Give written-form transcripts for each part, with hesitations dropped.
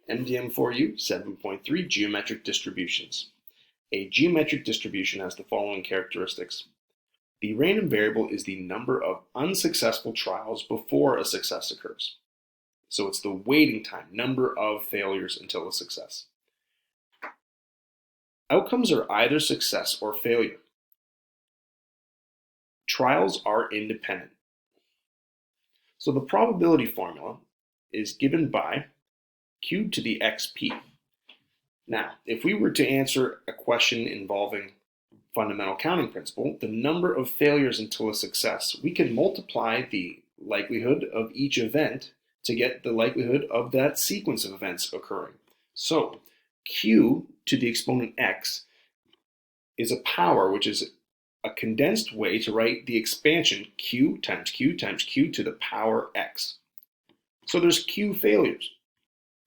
MDM4U 7.3 Geometric Distributions. A geometric distribution has the following characteristics. The random variable is the number of unsuccessful trials before a success occurs. So it's the waiting time, number of failures until a success. Outcomes are either success or failure. Trials are independent. So the probability formula is given by q to the xp. Now, if we were to answer a question involving fundamental counting principle, the number of failures until a success, we can multiply the likelihood of each event to get the likelihood of that sequence of events occurring. So q to the exponent x is a power, which is a condensed way to write the expansion q times q times q to the power x. So there's q failures,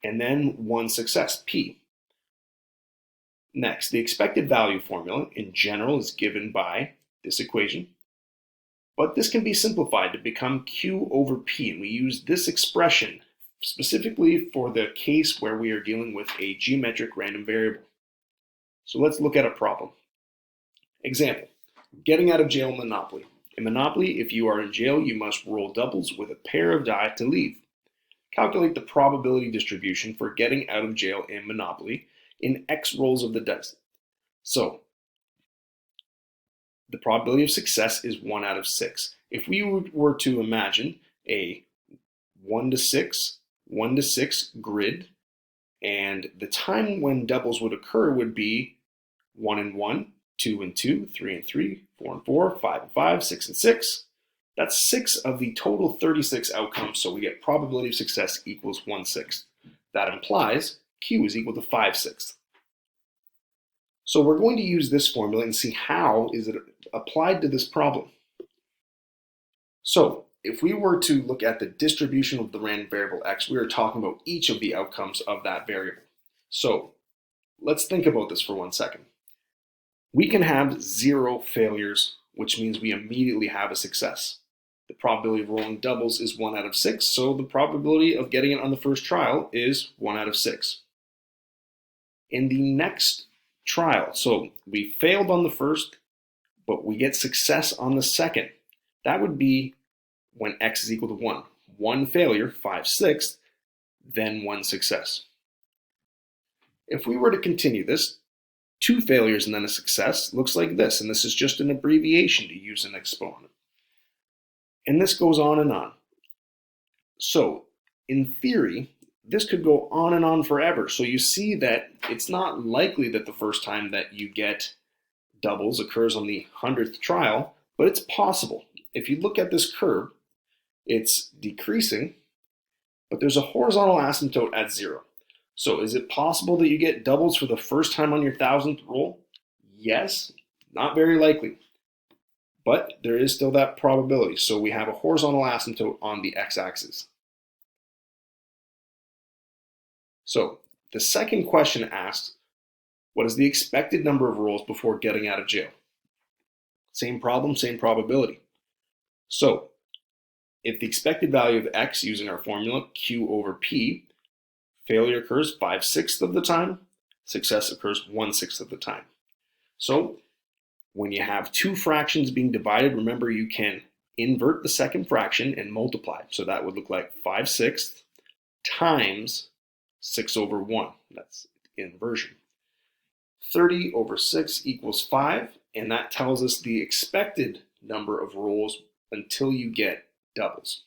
and then one success, p. Next, the expected value formula in general is given by this equation, but this can be simplified to become q over p, and we use this expression specifically for the case where we are dealing with a geometric random variable. So let's look at a problem. Example, getting out of jail in Monopoly. In Monopoly, if you are in jail, you must roll doubles with a pair of die to leave. Calculate the probability distribution for getting out of jail in Monopoly in X rolls of the dice. So the probability of success is 1 out of 6. If we were to imagine a 1 to 6, 1 to 6 grid, and the time when doubles would occur would be 1 and 1, 2 and 2, 3 and 3, 4 and 4, 5 and 5, 6 and 6. That's 6 of the total 36 outcomes, so we get probability of success equals 1/6. That implies q is equal to 5/6. So we're going to use this formula and see how is it applied to this problem. So if we were to look at the distribution of the random variable x, we are talking about each of the outcomes of that variable. So let's think about this for 1 second. We can have 0 failures, which means we immediately have a success. The probability of rolling doubles is 1 out of 6, so the probability of getting it on the first trial is 1 out of 6. In the next trial, so we failed on the first, but we get success on the second. That would be when x is equal to 1. 1 failure, 5/6, then 1 success. If we were to continue this, 2 failures and then a success looks like this, and this is just an abbreviation to use an exponent. And this goes on and on. So in theory, this could go on and on forever. So you see that it's not likely that the first time that you get doubles occurs on the 100th trial, but it's possible. If you look at this curve, it's decreasing, but there's a horizontal asymptote at 0. So is it possible that you get doubles for the first time on your 1000th roll? Yes, not very likely. But there is still that probability. So we have a horizontal asymptote on the x-axis. So the second question asks, what is the expected number of rolls before getting out of jail? Same problem, same probability. So if the expected value of x using our formula, q over p, failure occurs 5/6 of the time, success occurs 1/6 of the time. So when you have 2 fractions being divided, remember you can invert the second fraction and multiply. So that would look like 5/6 times 6 over 1. That's inversion. 30 over 6 equals 5, and that tells us the expected number of rolls until you get doubles.